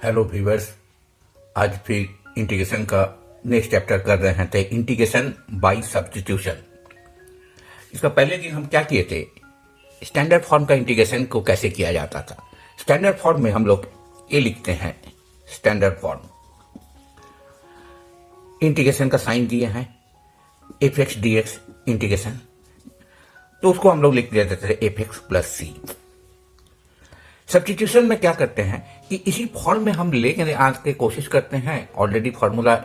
Hello viewers. आज फिर integration का नेक्स्ट चैप्टर कर रहे हैं, तो इंटीग्रेशन बाय सब्स्टिट्यूशन। इसका पहले दिन हम क्या किए थे, स्टैंडर्ड फॉर्म का इंटीग्रेशन को कैसे किया जाता था। स्टैंडर्ड फॉर्म में हम लोग ये लिखते हैं, स्टैंडर्ड फॉर्म इंटीग्रेशन का साइन दिए हैं F x d x integration, तो उसको हम लोग लिख देते थे एफ एक्स प्लस सी। सब्स्टिट्यूशन में क्या करते हैं कि इसी फॉर्म में हम लेकर आने की कोशिश करते हैं, ऑलरेडी फॉर्मूला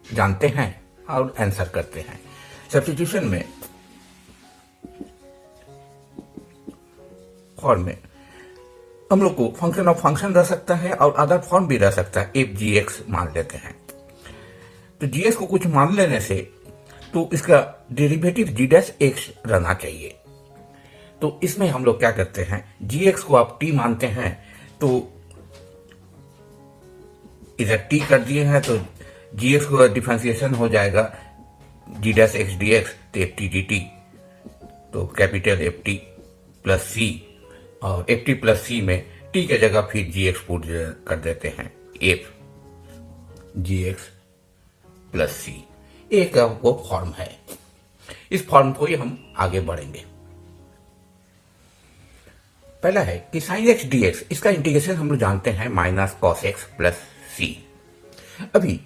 जानते हैं और आंसर करते हैं। सब्स्टिट्यूशन में फॉर्म में हम लोग को फंक्शन ऑफ फंक्शन रह सकता है और अदर फॉर्म भी रह सकता है। एफ जी एक्स मान लेते हैं, तो जी एक्स को कुछ मान लेने से तो इसका डेरिवेटिव जी डैश एक्स रहना चाहिए। तो इसमें हम लोग क्या करते हैं, जी एक्स को आप टी मानते हैं तो इधर टी कर दिए हैं, तो जी एक्स को डिफरेंशिएशन हो जाएगा जी डैश एक्स डी एक्स, तो एफ टी डी टी, तो capital F T plus C, और एफ टी प्लस सी में टी के जगह फिर जी एक्स पुट कर देते हैं, एफ जी एक्स प्लस सी। एक वो फॉर्म है, इस फॉर्म को ही हम आगे बढ़ेंगे। पहला है कि साइन एक्स डी एक्स, इसका इंटीग्रेशन हम लोग जानते हैं minus cos x plus C. अभी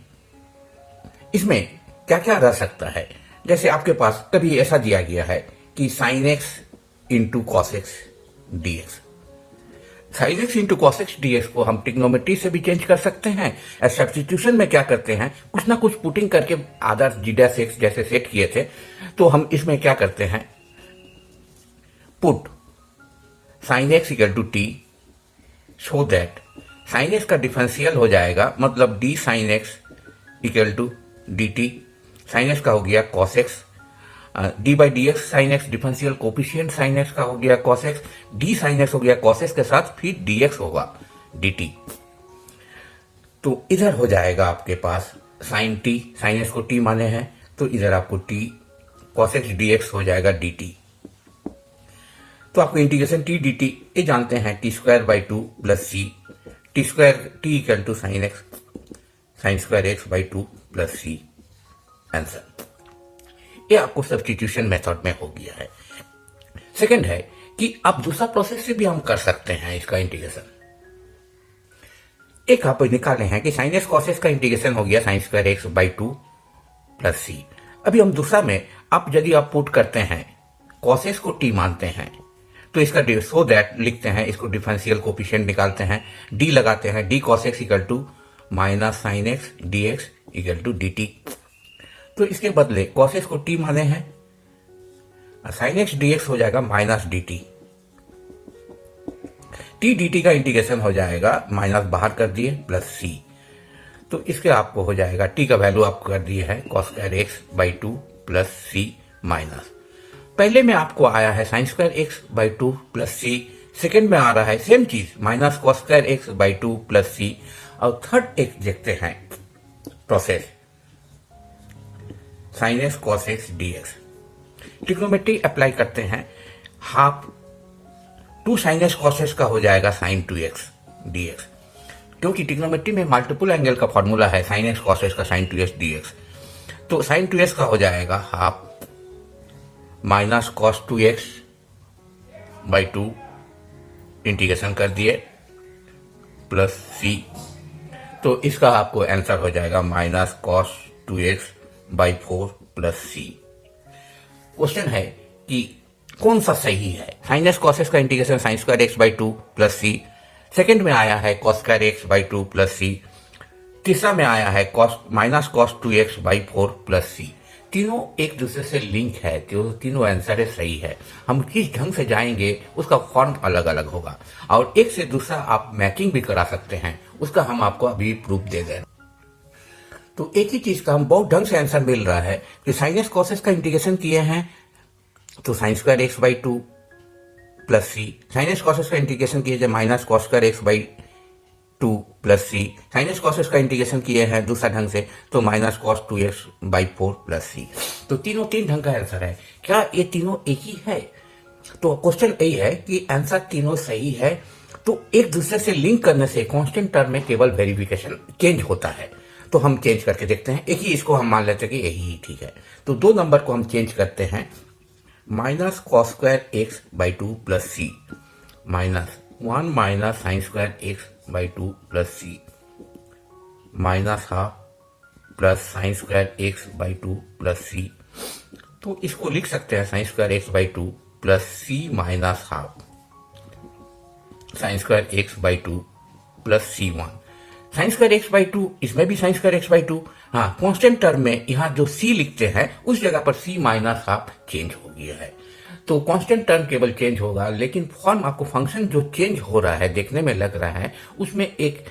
इसमें क्या क्या रह सकता है, जैसे आपके पास कभी ऐसा दिया गया है कि sine x into cos x d x. Sine x into cos x d x को हम ट्रिग्नोमेट्री से भी चेंज कर सकते हैं। सब्स्टिट्यूशन में क्या करते हैं, कुछ ना कुछ पुटिंग करके आदर्श जी डैश एक्स जैसे सेट किए थे, तो हम इसमें क्या करते हैं, put sine x equal to t, so that sine x का डिफरेंशियल हो जाएगा, मतलब d sine x equal to d t. Sine x का हो गया cos x, d by d x sine x, differential coefficient sine x का हो गया cos x, d sine x हो गया कॉस एक्स के साथ फिर डी एक्स होगा डी टी। तो इधर हो जाएगा आपके पास साइन टी, साइन एक्स को टी माने हैं तो इधर आपको T cos x d x हो जाएगा डी टी। तो आपको इंटीग्रेशन टी डी टी ये जानते हैं, t square by two plus c, t square t equal to sine x, sine square x by two plus C, answer. ये आपको substitution method में हो गया है। सेकंड है कि आप दूसरा प्रोसेस से भी हम कर सकते हैं इसका इंटीग्रेशन। एक आप निकाले हैं कि साइन एक्स कॉस एक्स का इंटीग्रेशन हो गया sine square x by two plus C. अभी हम दूसरा में आप यदि आप पुट करते हैं कॉस एक्स को टी मानते हैं, तो इसका सो दैट लिखते हैं, इसको डिफरेंशियल कोफिशिएंट निकालते हैं, डी लगाते हैं, d cos x equal to minus sine x d x equal to d t. तो इसके बदले कॉस एक्स को टी माने हैं, साइन एक्स डी एक्स हो जाएगा minus D T, T d T का इंटीग्रेशन हो जाएगा, माइनस बाहर कर दिए प्लस सी। तो इसके आपको हो जाएगा, टी का वैल्यू आपको कर दिए है cos square x by two plus C minus. पहले में आपको आया है sine square x by two plus C, second में आ रहा है सेम चीज minus cos square x by two plus C, और थर्ड एक देखते हैं process sine x cos x d x. Trigonometry apply करते हैं, half two sine x cos x का हो जाएगा sine two x d x, क्योंकि ट्रिग्नोमेट्री में मल्टीपल एंगल का फॉर्मूला है साइन एक्स कॉस एक्स का sign two x d x. तो साइन टू एक्स का हो जाएगा half minus cos two x by to, integration कर दिए प्लस सी। तो इसका आपको आंसर हो जाएगा minus cos two x by four plus C. Question है कि कौन सा सही है, साइन एक्स कॉस एक्स का integration sine square x by two plus C, second में आया है cos square x by two plus C, तीसरा में आया है cos minus cos two x by four plus C. तीनों एक दूसरे से लिंक है, तो तीनों आंसर सही है। हम किस ढंग से जाएंगे उसका फॉर्म अलग अलग होगा, और एक से दूसरा आप मैचिंग भी करा सकते हैं, उसका हम आपको अभी प्रूफ दे दें। तो एक ही चीज का हम बहुत ढंग से आंसर मिल रहा है कि साइन एक्स कॉस एक्स का इंटीग्रेशन किए हैं तो sine square x by two plus C, sine x cos x का इंटीग्रेशन किए minus cos square x by two plus C, sine x cos x का इंटीग्रेशन किए हैं दूसरा ढंग से तो minus cos two x by four plus C. तो तीनों तीन ढंग का आंसर है। क्या ये तीनों एक ही है? तो क्वेश्चन यही है कि आंसर तीनों सही है, तो एक दूसरे से लिंक करने से कांस्टेंट टर्म में केवल वेरिफिकेशन चेंज होता है। तो हम चेंज करके देखते हैं, एक ही इसको हम मान लेते हैं कि यही ठीक है। तो दो नंबर को हम चेंज करते हैं, minus cos square x by two plus C minus 1 minus sine square x by two plus C minus half plus sine square x by two plus C. तो इसको लिख सकते हैं sine square x by two plus C minus half sine square x by two plus C one. Sine square x by two, इसमें भी sine square x by two. हाँ, constant term में यहाँ जो सी लिखते हैं उस जगह पर सी माइनस हाफ चेंज हो गया है। तो कांस्टेंट टर्म केवल चेंज होगा, लेकिन फॉर्म आपको फंक्शन जो चेंज हो रहा है देखने में लग रहा है, उसमें एक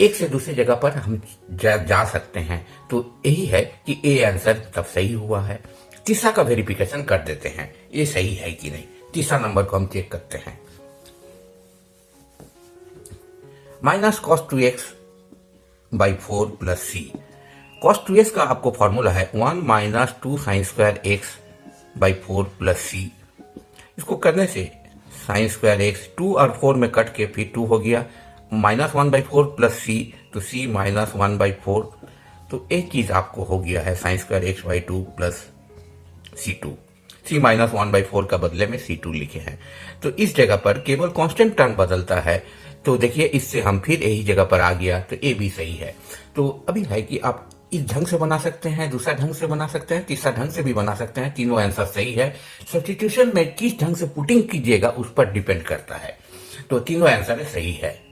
से दूसरी जगह पर हम जा सकते हैं। तो यही है कि ए आंसर तब सही हुआ है। तीसरा का वेरिफिकेशन कर देते हैं, ये सही है कि नहीं। तीसरा नंबर को हम चेक करते हैं, minus cos two x by four plus c. Cos two x का आपको फॉर्मूला है 1 minus two sine square x by four plus c. इसको करने से साइन स्क्वायर एक्स 2 और 4 में कट के फिर 2 हो गया, minus 1 by four plus C, तो सी माइनस 1 बाई फोर। तो एक चीज आपको हो गया है sine square x by two plus c two. C minus 1 by four का बदले में सी टू लिखे हैं। तो इस जगह पर केवल कांस्टेंट टर्म बदलता है। तो देखिए, इससे हम फिर यही जगह पर आ गया, तो ए भी सही है। तो अभी है कि आप इस ढंग से बना सकते हैं, दूसरा ढंग से बना सकते हैं, तीसरा ढंग से भी बना सकते हैं, तीनों आंसर सही है। सब्स्टिट्यूशन में किस ढंग से पुटिंग कीजिएगा उस पर डिपेंड करता है। तो तीनों आंसर सही है।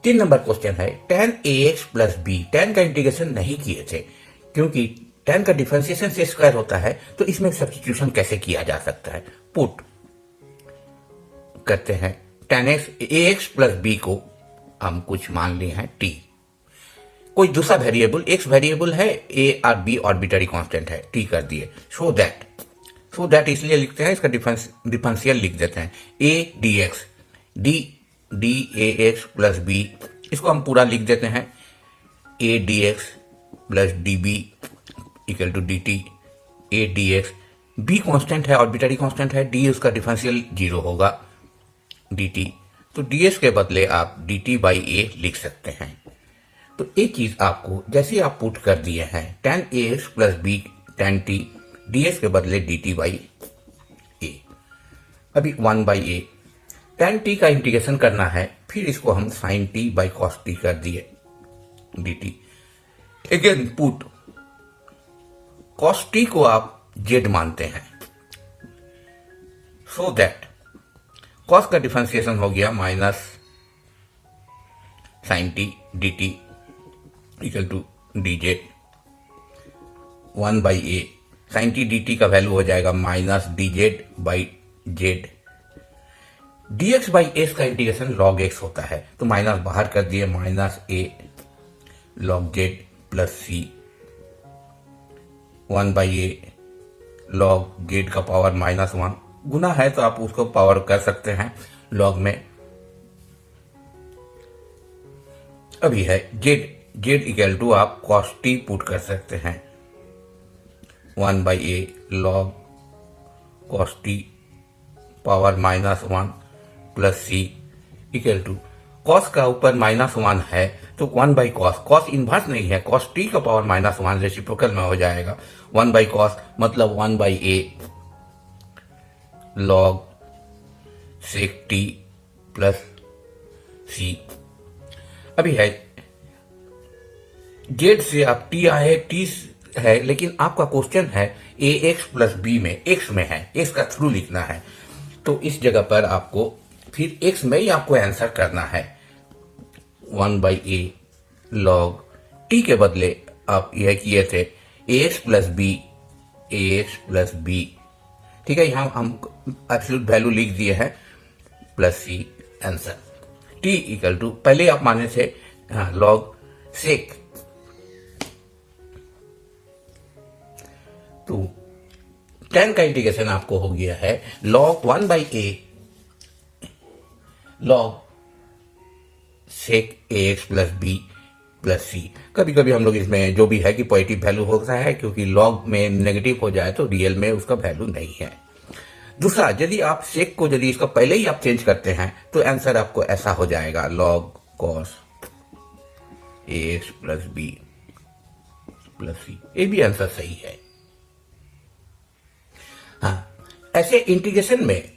3 नंबर क्वेश्चन है, tan ax plus b. tan का इंटीग्रेशन नहीं किए थे, क्योंकि tan का डिफरेंशिएशन से स्क्वायर होता है, तो इसमें सब्स्टिट्यूशन कैसे किया जा सकता है। पुट करते हैं, tan ax प्लस बी को हम कुछ मान लिए हैं t, कोई दूसरा वेरिएबल x वेरिएबल है, a और b आर्बिट्ररी कांस्टेंट है, t कर दिए। सो दैट इसलिए लिखते हैं, इसका डिफरेंशियल लिख देते हैं, a dx d ax plus b। इसको हम पूरा लिख देते हैं, a dx प्लस db equal to dt a dx। b constant है, आर्बिट्ररी कांस्टेंट है, d उसका डिफरेंशियल 0 होगा dt। तो ds के बदले आप dt बाई a लिख सकते हैं। तो एक चीज आपको, जैसे आप पुट कर दिए हैं tan ax plus b tan t, ds के बदले dt बाई a। अभी 1 बाई a, tan t का इंटीग्रेशन करना है, फिर इसको हम sin t by cos t कर दिए dt। Again put, cos t को आप z मानते हैं, सो दैट cos का डिफरेंशिएशन हो गया minus sin t dt equal to dz 1 by a। sin t dt का वैल्यू हो जाएगा minus dz by z। dx by s का इंटीग्रेशन log x होता है, तो माइनस बाहर कर दिए, minus a log z plus c 1 by a log z का पावर माइनस 1। गुना है तो आप उसको पावर कर सकते हैं log में। अभी है z इक्वल टू आप cos t पुट कर सकते हैं, 1 by a log cos t power minus 1 plus c equal to cos का ऊपर माइनस 1 है, तो 1 बाई cos इनवर्स नहीं है, cos t का पावर माइनस 1 रेसिप्रोकल में हो जाएगा। 1 बाई cos मतलब 1 by a log sec t plus c। अभी है z से आप t आए, t है, लेकिन आपका क्वेश्चन है ax प्लस b में, x में है, x का थ्रू लिखना है। तो इस जगह पर आपको फिर x में ही आपको आंसर करना है। 1 बाई a log t के बदले आप यह किए थे ax प्लस b, ठीक है। यहाँ हम एब्सोल्यूट वैल्यू लिख दिए हैं plus c answer. t equal to, पहले आप माने थे log sec, तो tan का इंटीग्रेशन आपको हो गया है log 1 by a log sec ax plus b plus c। कभी कभी हम लोग इसमें जो भी है कि पॉजिटिव वैल्यू होता है, क्योंकि log में नेगेटिव हो जाए तो रियल में उसका वैल्यू नहीं है। दूसरा, यदि आप सेक को यदि इसका पहले ही आप चेंज करते हैं तो आंसर आपको ऐसा हो जाएगा, log cos A x plus B plus सी। ये भी आंसर सही है। हाँ, ऐसे इंटीग्रेशन में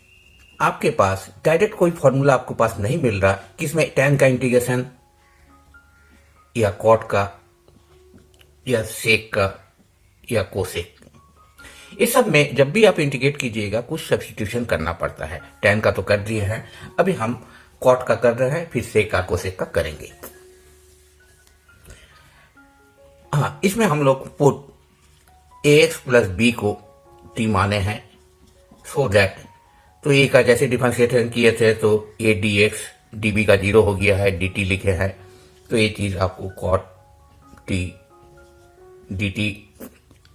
आपके पास डायरेक्ट कोई फॉर्मूला आपको पास नहीं मिल रहा, किसमें टैन का इंटीग्रेशन या कॉट का या सेक का या कोसेक, इस सब में जब भी आप इंटीग्रेट कीजिएगा कुछ सब्स्टिट्यूशन करना पड़ता है। टैन का तो कर दिए हैं, अभी हम कॉट का कर रहे हैं, फिर सेक का कोसेक का करेंगे। हाँ, इसमें हम लोग पुट ए एक्स प्लस बी को टी माने हैं, सो दैट, तो ए का जैसे डिफरेंशिएशन किए थे तो a d x d b का 0 हो गया है, डी टी लिखे हैं, तो ये चीज आपको cot t d t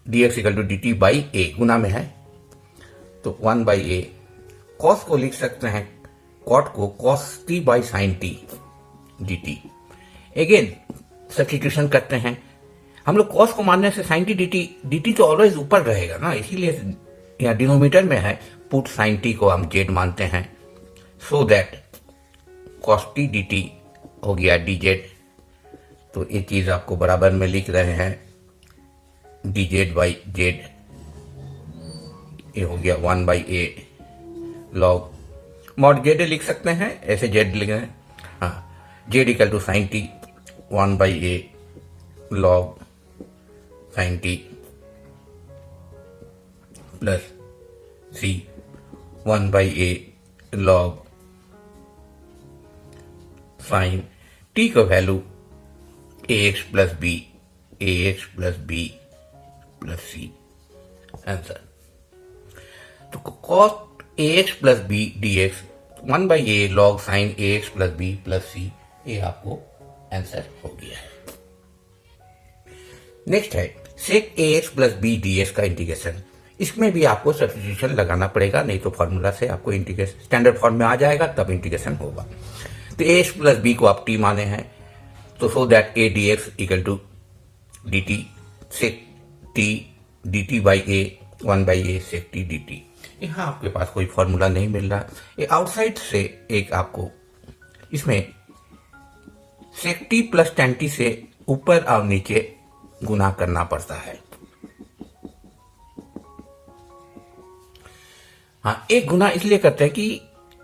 d x equal to d t by a गुना में है, तो 1 बाई ए। कॉस को लिख सकते हैं, कॉट को cos T by sine T d T. Again substitution करते हैं हम लोग, कॉस को मानने से साइन टी डी टी तो ऑलवेज ऊपर रहेगा ना, इसीलिए यहाँ डिनोमीटर में है, पुट साइन टी को हम जेड मानते हैं, so that cos T d T हो गया डी जेड। तो ये चीज आपको बराबर में लिख रहे हैं, डी जेड बाई जेड, ये हो गया 1 by A log mod Z लिख सकते हैं, ऐसे जेड लिख रहे हैं। हाँ, Z equal to sine T 1 by A log sine T plus C 1 by A log sine T का value A x plus B, A x plus B plus C answer. तो cos A x plus B D X 1 by A log sine A x plus B plus सी, ये आपको answer हो गया है। Next है sec a x plus B D x का integration. इसमें भी आपको सब्स्टिट्यूशन लगाना पड़ेगा, नहीं तो फॉर्मूला से आपको इंटीग्रेशन स्टैंडर्ड फॉर्म में आ जाएगा, तब इंटीग्रेशन होगा। तो ए एक्स प्लस बी को आप टी माने हैं, तो so that a d x equal to d t sec t d t by a 1 by a sec t d t. यहाँ आपके पास कोई फॉर्मूला नहीं मिल रहा, ये आउटसाइड से एक आपको इसमें सेक टी प्लस टैन टी से ऊपर और नीचे गुना करना पड़ता है। हाँ, एक गुना इसलिए करते हैं कि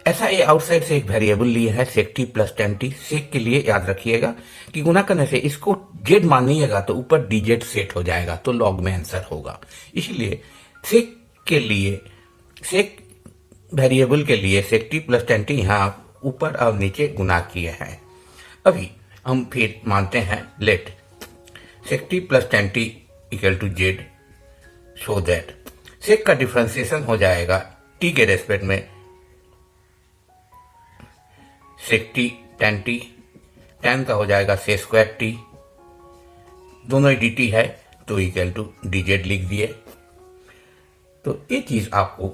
ऐसा ये आउटसाइड से एक वेरिएबल लिए है sec t plus tan T. सेक के लिए याद रखिएगा कि गुना करने से इसको जेड मानिएगा तो ऊपर डी जेड सेट हो जाएगा, तो लॉग में आंसर होगा। इसलिए सेक के लिए, सेक वेरिएबल के लिए सेक टी प्लस टैन टी यहाँ ऊपर और नीचे गुना किए हैं। अभी हम फिर मानते हैं let sec t plus tan t equal to z, so that sec का डिफरेंशिएशन हो जाएगा टी के रेस्पेक्ट में, sec t tan t, tan का हो जाएगा से स्क्वायर टी, दोनों ही डी टी है तो इक्वल टू डी जेड लिख दिए। तो ये चीज आपको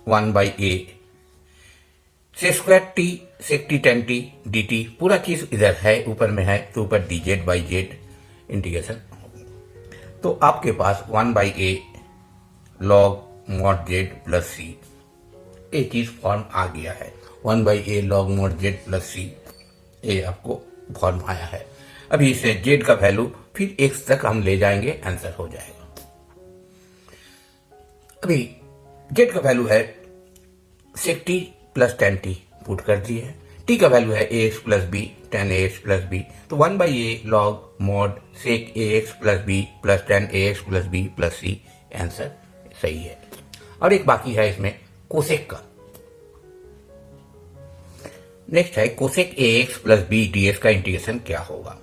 1 by a sec square t sec t tan t d t पूरा चीज इधर है, ऊपर में है, तो ऊपर d z by z integration. तो आपके पास 1 by A log mod z plus सी, ये चीज फॉर्म आ गया है। 1 by A log mod z plus सी, ये आपको फॉर्म आया है। अभी इसे जेड का वैल्यू फिर एक्स तक हम ले जाएंगे, आंसर हो जाएगा। अभी जेड का वैल्यू है sec t plus tan t, put कर दिए है। टी का वैल्यू है a x plus b tan a x plus b, तो 1 by A log mod sec a x plus B plus tan a x plus B plus C, answer सही है। और एक बाकी है इसमें कोसेक का। नेक्स्ट है cosec a x plus B D x का इंटीग्रेशन क्या होगा।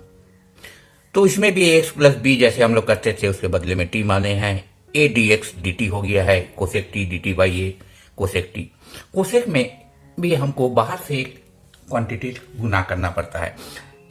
तो इसमें भी ए एक्स प्लस बी जैसे हम लोग करते थे उसके बदले में टी माने हैं, ए डी एक्स डी टी हो गया है, cosec T d t by A cosec t. Cosec में भी हमको बाहर से एक क्वांटिटी गुना करना पड़ता है,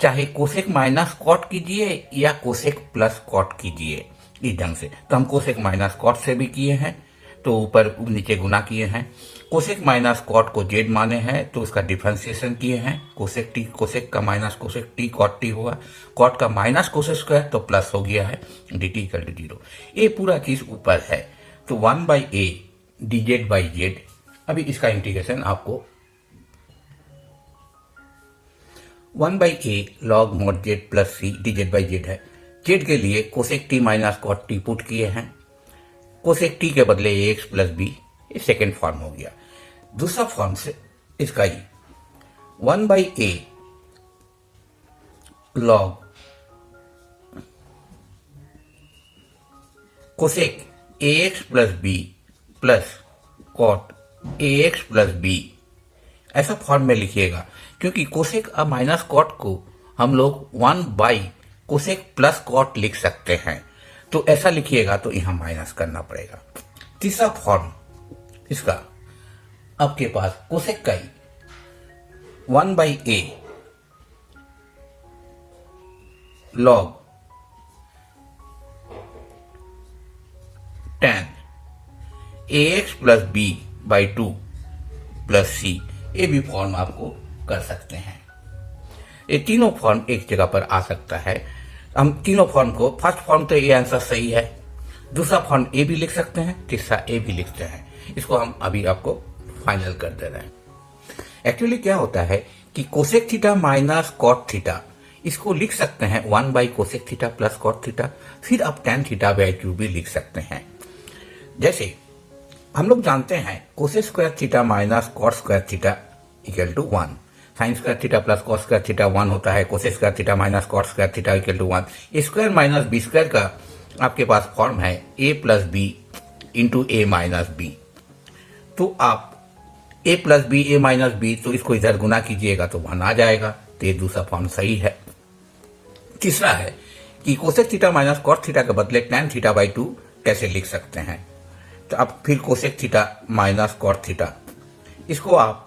चाहे कोसेक माइनस कॉट कीजिए या कोसेक प्लस कॉट कीजिए, इस ढंग से। तो हम कोसेक माइनस कॉट से भी किए हैं, तो ऊपर नीचे गुना किए हैं। कोसेक माइनस कॉट को जेड माने हैं, तो उसका डिफरेंशिएशन किए हैं, कोसेक टी, कोसेक का minus cosec t cot t होगा, कॉट का माइनस कोसेक स्क्वायर तो प्लस हो गया है, डी टी इक्वल टू 0। ये पूरा चीज ऊपर है, तो 1 by A dz by z। अभी इसका इंटीग्रेशन आपको 1 by a log mod z plus c dz by z है। z के लिए cosec t minus cot t put किए हैं, कोसेक टी के बदले ax प्लस बी, ये सेकेंड फॉर्म हो गया। दूसरा फॉर्म से इसका ही 1 by a log cosec ax plus B plus cot ax plus b, ऐसा फॉर्म में लिखिएगा, क्योंकि कोसेक माइनस कॉट को हम लोग 1 बाई कोसेक प्लस कॉट लिख सकते हैं, तो ऐसा लिखिएगा तो यहां माइनस करना पड़ेगा। तीसरा फॉर्म इसका आपके पास कोसेक का ही 1 by A log tan ax plus b by 2 plus सी, ये भी फॉर्म आपको कर सकते हैं। ये तीनों फॉर्म एक जगह पर आ सकता है। हम तीनों फॉर्म को, फर्स्ट फॉर्म तो ये आंसर सही है, दूसरा फॉर्म ए भी लिख सकते हैं, तीसरा ए भी लिखते हैं। इसको हम अभी आपको फाइनल कर दे रहे हैं। एक्चुअली क्या होता है कि cosec theta minus cot theta, इसको लिख सकते हैं 1 by cosec theta plus cot theta, फिर आप tan थीटा बाई 2 भी लिख सकते हैं। जैसे हम लोग जानते हैं cosec square theta minus cot square theta equal to 1, sine square theta plus cos square theta 1 होता है, cosec square theta minus cot square theta equal to 1। Square minus b square का आपके पास फॉर्म है a plus b into a minus b. तो आप a plus B a minus b, तो इसको इधर गुना कीजिएगा तो 1 आ जाएगा, तो ये दूसरा फॉर्म सही है। तीसरा है कि cosec theta minus cot theta के बदले tan थीटा बाई 2 कैसे लिख सकते हैं, तो आप फिर cosec theta minus cot theta, इसको आप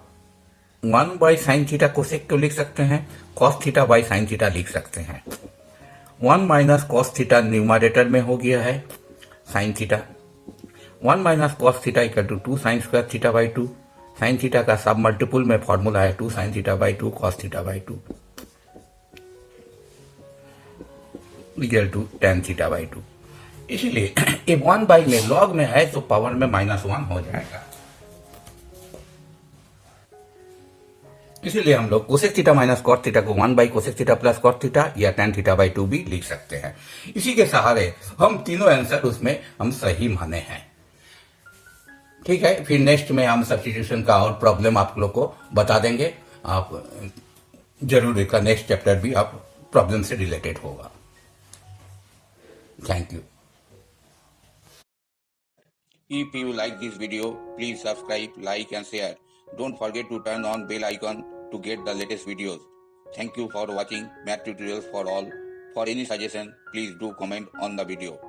1 बाई साइन थीटा कोसेक को लिख सकते हैं, cos theta by sine theta लिख सकते हैं। 1 माइनस कॉस थीटा न्यूमरेटर में हो गया है sine theta, 1 minus cos theta equal to 2 sine square theta by 2, sine theta का सब मल्टीपुल में फॉर्मूला है 2 sine theta by 2 cos theta by 2 equal to tan theta by 2। इसलिए ये 1 बाई में लॉग में है तो पावर में -1 हो जाएगा। इसीलिए हम लोग cosec theta minus cot theta को 1 by cosec theta plus cot theta या tan थीटा बाई 2 भी लिख सकते हैं। इसी के सहारे हम तीनों आंसर उसमें हम सही माने हैं। ठीक है, फिर नेक्स्ट में हम सब्स्टिट्यूशन का और प्रॉब्लम आप लोग को बता देंगे। आप जरूर इसका नेक्स्ट चैप्टर भी आप प्रॉब्लम से रिलेटेड होगा। Thank you. If you like this video, please subscribe, like and share. Don't forget to turn on bell icon to get the latest videos. Thank you for watching Math Tutorials for All. For any suggestion, please do comment on the video.